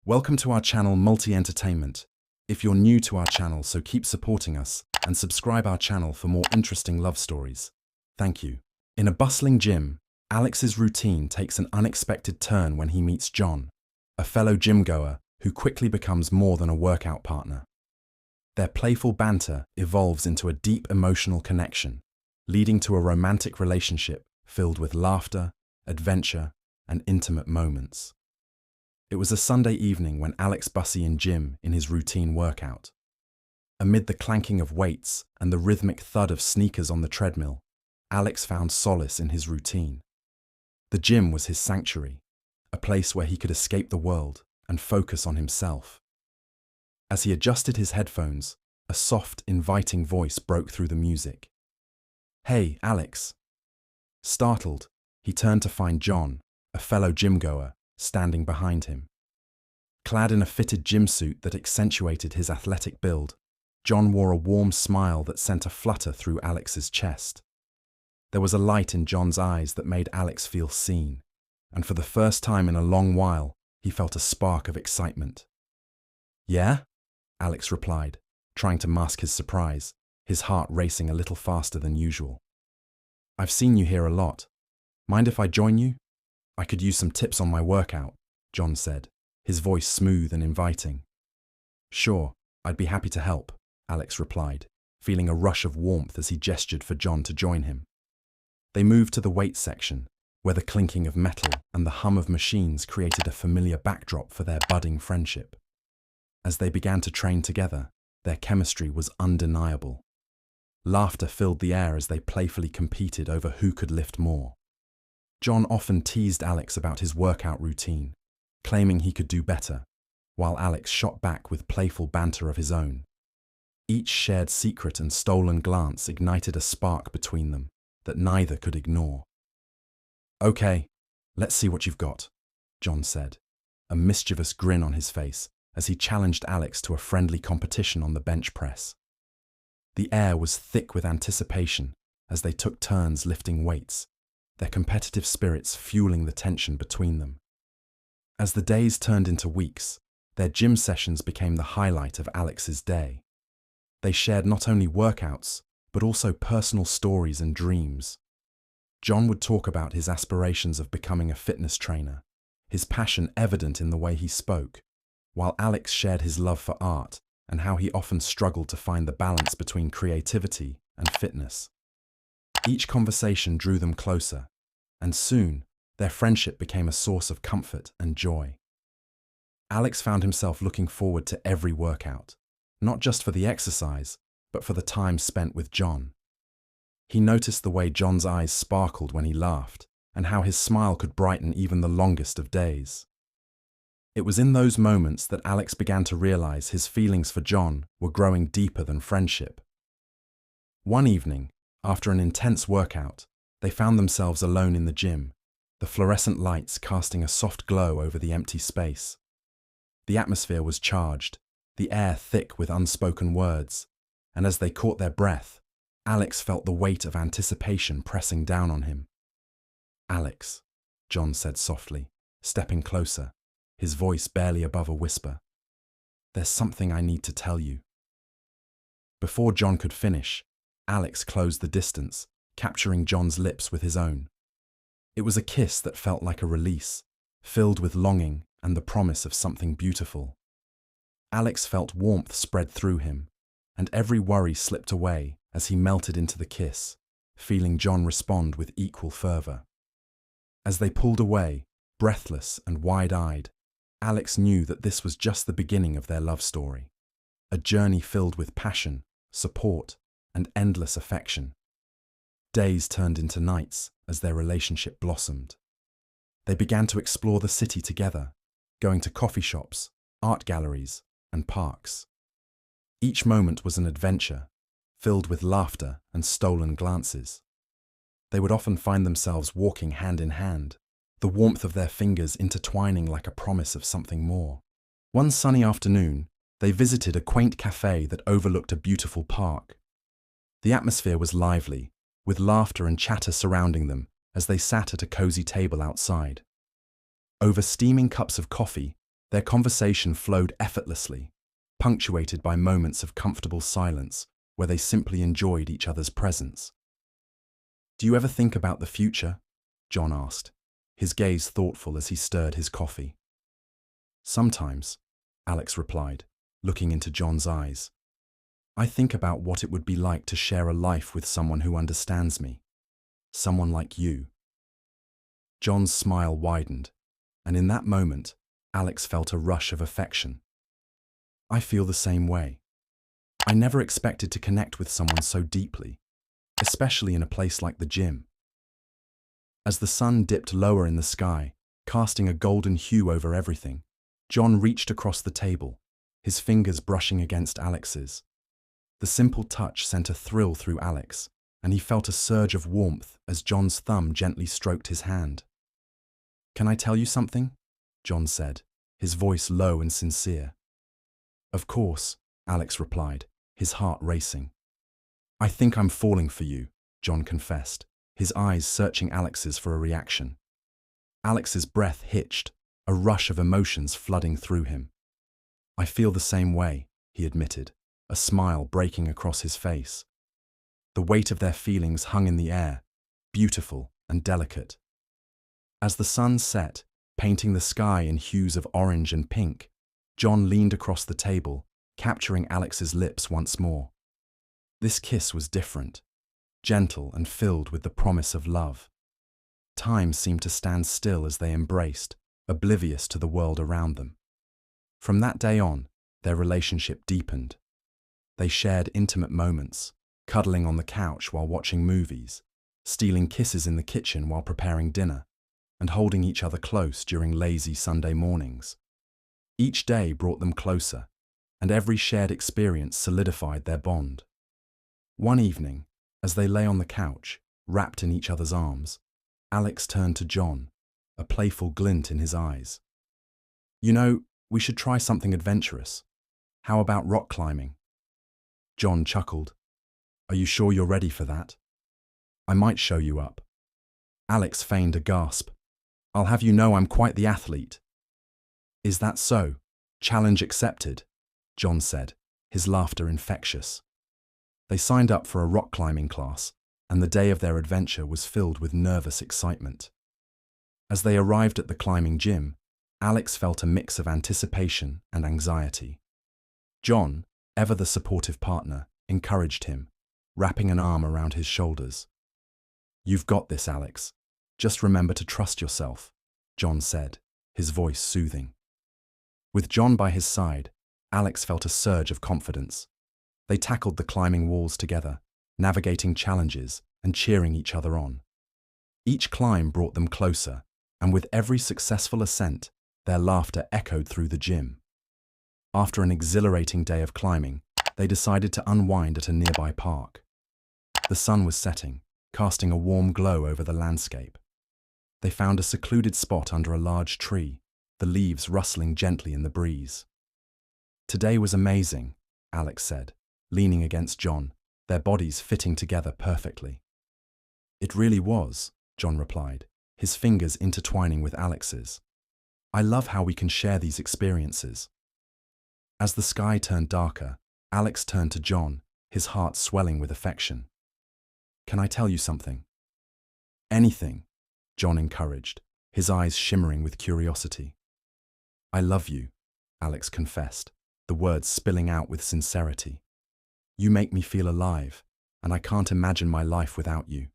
Welcome to our channel Multi-Entertainment. If you're new to our channel, so keep supporting us and subscribe our channel for more interesting love stories. Thank you. In a bustling gym, Alex's routine takes an unexpected turn when he meets John, a fellow gym-goer who quickly becomes more than a workout partner. Their playful banter evolves into a deep emotional connection, leading to a romantic relationship filled with laughter, adventure, and intimate moments. It was a Sunday evening when Alex bussy in gym in his routine workout. Amid the clanking of weights and the rhythmic thud of sneakers on the treadmill, Alex found solace in his routine. The gym was his sanctuary, a place where he could escape the world and focus on himself. As he adjusted his headphones, a soft, inviting voice broke through the music. "Hey, Alex." Startled, he turned to find John, a fellow gym-goer, standing behind him. Clad in a fitted gym suit that accentuated his athletic build, John wore a warm smile that sent a flutter through Alex's chest. There was a light in John's eyes that made Alex feel seen, and for the first time in a long while, he felt a spark of excitement. "Yeah?" Alex replied, trying to mask his surprise, his heart racing a little faster than usual. "I've seen you here a lot. Mind if I join you? I could use some tips on my workout," John said, his voice smooth and inviting. "Sure, I'd be happy to help," Alex replied, feeling a rush of warmth as he gestured for John to join him. They moved to the weights section, where the clinking of metal and the hum of machines created a familiar backdrop for their budding friendship. As they began to train together, their chemistry was undeniable. Laughter filled the air as they playfully competed over who could lift more. John often teased Alex about his workout routine, claiming he could do better, while Alex shot back with playful banter of his own. Each shared secret and stolen glance ignited a spark between them that neither could ignore. "Okay, let's see what you've got," John said, a mischievous grin on his face as he challenged Alex to a friendly competition on the bench press. The air was thick with anticipation as they took turns lifting weights, their competitive spirits fueling the tension between them. As the days turned into weeks, their gym sessions became the highlight of Alex's day. They shared not only workouts, but also personal stories and dreams. John would talk about his aspirations of becoming a fitness trainer, his passion evident in the way he spoke, while Alex shared his love for art and how he often struggled to find the balance between creativity and fitness. Each conversation drew them closer, and soon, their friendship became a source of comfort and joy. Alex found himself looking forward to every workout, not just for the exercise, but for the time spent with John. He noticed the way John's eyes sparkled when he laughed, and how his smile could brighten even the longest of days. It was in those moments that Alex began to realize his feelings for John were growing deeper than friendship. One evening, after an intense workout, they found themselves alone in the gym, the fluorescent lights casting a soft glow over the empty space. The atmosphere was charged, the air thick with unspoken words, and as they caught their breath, Alex felt the weight of anticipation pressing down on him. "Alex," John said softly, stepping closer, his voice barely above a whisper. "There's something I need to tell you." Before John could finish, Alex closed the distance, capturing John's lips with his own. It was a kiss that felt like a release, filled with longing and the promise of something beautiful. Alex felt warmth spread through him, and every worry slipped away as he melted into the kiss, feeling John respond with equal fervor. As they pulled away, breathless and wide-eyed, Alex knew that this was just the beginning of their love story, a journey filled with passion, support, and endless affection. Days turned into nights as their relationship blossomed. They began to explore the city together, going to coffee shops, art galleries, and parks. Each moment was an adventure, filled with laughter and stolen glances. They would often find themselves walking hand in hand, the warmth of their fingers intertwining like a promise of something more. One sunny afternoon, they visited a quaint cafe that overlooked a beautiful park. The atmosphere was lively, with laughter and chatter surrounding them as they sat at a cozy table outside. Over steaming cups of coffee, Their conversation flowed effortlessly, punctuated by moments of comfortable silence where they simply enjoyed each other's presence. "Do you ever think about the future?" John asked, his gaze thoughtful as he stirred his coffee. "Sometimes," Alex replied, looking into John's eyes. "I think about what it would be like to share a life with someone who understands me. Someone like you." John's smile widened, and in that moment, Alex felt a rush of affection. "I feel the same way. I never expected to connect with someone so deeply, especially in a place like the gym." As the sun dipped lower in the sky, casting a golden hue over everything, John reached across the table, his fingers brushing against Alex's. The simple touch sent a thrill through Alex, and he felt a surge of warmth as John's thumb gently stroked his hand. "Can I tell you something?" John said, his voice low and sincere. "Of course," Alex replied, his heart racing. "I think I'm falling for you," John confessed, his eyes searching Alex's for a reaction. Alex's breath hitched, a rush of emotions flooding through him. "I feel the same way," he admitted, a smile breaking across his face. The weight of their feelings hung in the air, beautiful and delicate. As the sun set, painting the sky in hues of orange and pink, John leaned across the table, capturing Alex's lips once more. This kiss was different, gentle and filled with the promise of love. Time seemed to stand still as they embraced, oblivious to the world around them. From that day on, their relationship deepened. They shared intimate moments, cuddling on the couch while watching movies, stealing kisses in the kitchen while preparing dinner, and holding each other close during lazy Sunday mornings. Each day brought them closer, and every shared experience solidified their bond. One evening, as they lay on the couch, wrapped in each other's arms, Alex turned to John, a playful glint in his eyes. "You know, we should try something adventurous. How about rock climbing?" John chuckled. "Are you sure you're ready for that? I might show you up." Alex feigned a gasp. "I'll have you know I'm quite the athlete." "Is that so? Challenge accepted," John said, his laughter infectious. They signed up for a rock climbing class, and the day of their adventure was filled with nervous excitement. As they arrived at the climbing gym, Alex felt a mix of anticipation and anxiety. John, ever the supportive partner, encouraged him, wrapping an arm around his shoulders. "You've got this, Alex. Just remember to trust yourself," John said, his voice soothing. With John by his side, Alex felt a surge of confidence. They tackled the climbing walls together, navigating challenges and cheering each other on. Each climb brought them closer, and with every successful ascent, their laughter echoed through the gym. After an exhilarating day of climbing, they decided to unwind at a nearby park. The sun was setting, casting a warm glow over the landscape. They found a secluded spot under a large tree, the leaves rustling gently in the breeze. "Today was amazing," Alex said, leaning against John, their bodies fitting together perfectly. "It really was," John replied, his fingers intertwining with Alex's. "I love how we can share these experiences." As the sky turned darker, Alex turned to John, his heart swelling with affection. "Can I tell you something?" "Anything," John encouraged, his eyes shimmering with curiosity. "I love you," Alex confessed, the words spilling out with sincerity. "You make me feel alive, and I can't imagine my life without you."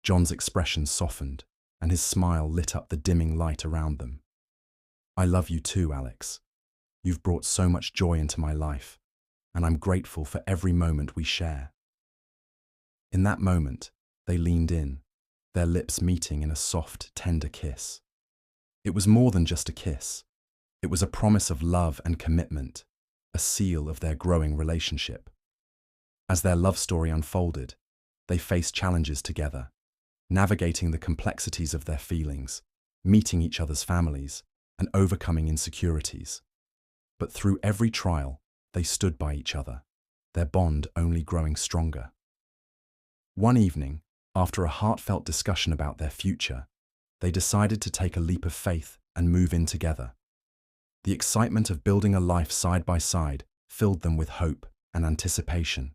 John's expression softened, and his smile lit up the dimming light around them. "I love you too, Alex. You've brought so much joy into my life, and I'm grateful for every moment we share." In that moment, they leaned in, their lips meeting in a soft, tender kiss. It was more than just a kiss. It was a promise of love and commitment, a seal of their growing relationship. As their love story unfolded, they faced challenges together, navigating the complexities of their feelings, meeting each other's families, and overcoming insecurities. But through every trial, they stood by each other, their bond only growing stronger. One evening, after a heartfelt discussion about their future, they decided to take a leap of faith and move in together. The excitement of building a life side by side filled them with hope and anticipation.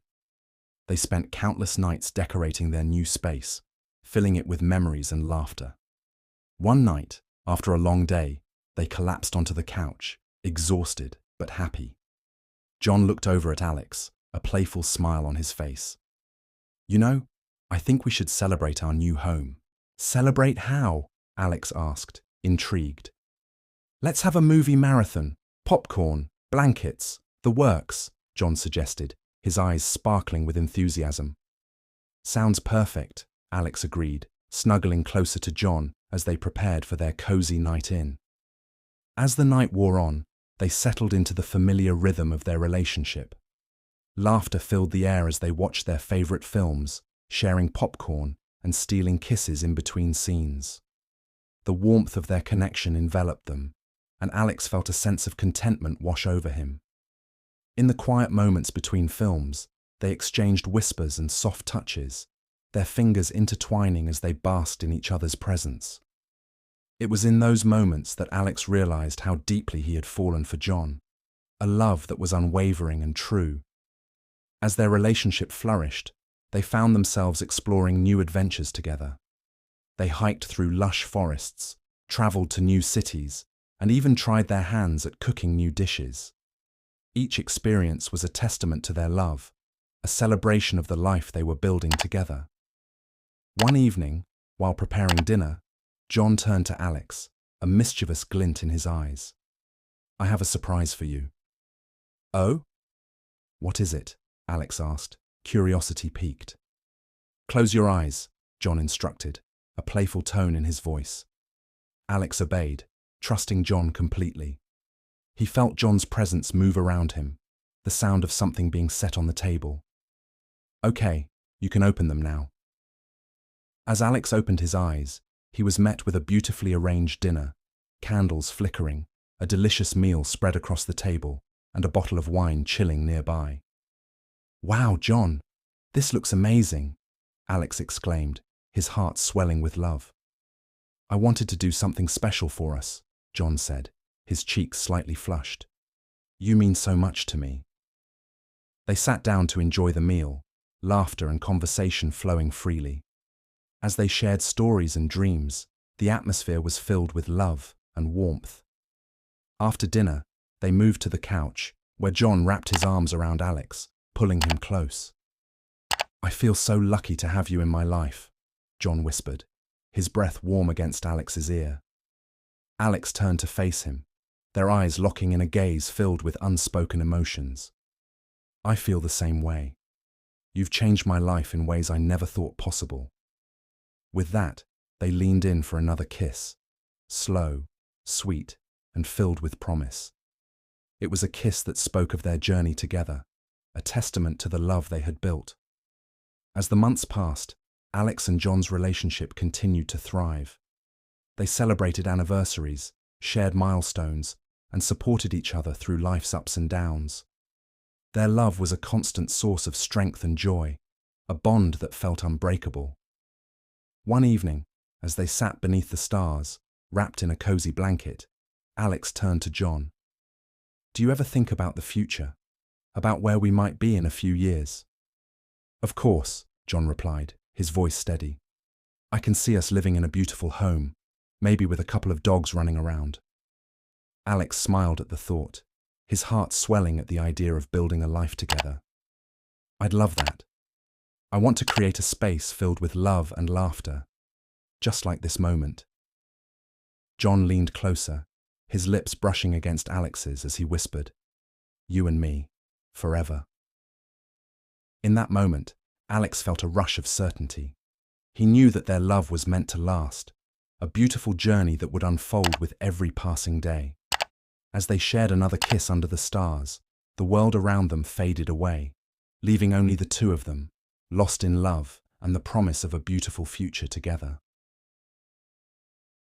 They spent countless nights decorating their new space, filling it with memories and laughter. One night, after a long day, they collapsed onto the couch, exhausted but happy. John looked over at Alex, a playful smile on his face. "You know, I think we should celebrate our new home." "Celebrate how?" Alex asked, intrigued. "Let's have a movie marathon, popcorn, blankets, the works," John suggested, his eyes sparkling with enthusiasm. "Sounds perfect," Alex agreed, snuggling closer to John as they prepared for their cozy night in. As the night wore on, they settled into the familiar rhythm of their relationship. Laughter filled the air as they watched their favorite films, sharing popcorn and stealing kisses in between scenes. The warmth of their connection enveloped them, and Alex felt a sense of contentment wash over him. In the quiet moments between films, they exchanged whispers and soft touches, their fingers intertwining as they basked in each other's presence. It was in those moments that Alex realized how deeply he had fallen for John, a love that was unwavering and true. As their relationship flourished, they found themselves exploring new adventures together. They hiked through lush forests, traveled to new cities, and even tried their hands at cooking new dishes. Each experience was a testament to their love, a celebration of the life they were building together. One evening, while preparing dinner, John turned to Alex, a mischievous glint in his eyes. "I have a surprise for you." "Oh? What is it?" Alex asked, curiosity piqued. "Close your eyes," John instructed, a playful tone in his voice. Alex obeyed, trusting John completely. He felt John's presence move around him, the sound of something being set on the table. "Okay, you can open them now." As Alex opened his eyes, he was met with a beautifully arranged dinner, candles flickering, a delicious meal spread across the table, and a bottle of wine chilling nearby. "Wow, John, this looks amazing," Alex exclaimed, his heart swelling with love. "I wanted to do something special for us," John said, his cheeks slightly flushed. "You mean so much to me." They sat down to enjoy the meal, laughter and conversation flowing freely. As they shared stories and dreams, the atmosphere was filled with love and warmth. After dinner, they moved to the couch, where John wrapped his arms around Alex, pulling him close. "I feel so lucky to have you in my life," John whispered, his breath warm against Alex's ear. Alex turned to face him, their eyes locking in a gaze filled with unspoken emotions. "I feel the same way. You've changed my life in ways I never thought possible." With that, they leaned in for another kiss, slow, sweet, and filled with promise. It was a kiss that spoke of their journey together, a testament to the love they had built. As the months passed, Alex and John's relationship continued to thrive. They celebrated anniversaries, shared milestones, and supported each other through life's ups and downs. Their love was a constant source of strength and joy, a bond that felt unbreakable. One evening, as they sat beneath the stars, wrapped in a cozy blanket, Alex turned to John. "Do you ever think about the future? About where we might be in a few years?" "Of course," John replied, his voice steady. "I can see us living in a beautiful home, maybe with a couple of dogs running around." Alex smiled at the thought, his heart swelling at the idea of building a life together. "I'd love that. I want to create a space filled with love and laughter, just like this moment." John leaned closer, his lips brushing against Alex's as he whispered, "You and me, forever." In that moment, Alex felt a rush of certainty. He knew that their love was meant to last, a beautiful journey that would unfold with every passing day. As they shared another kiss under the stars, the world around them faded away, leaving only the two of them, lost in love and the promise of a beautiful future together.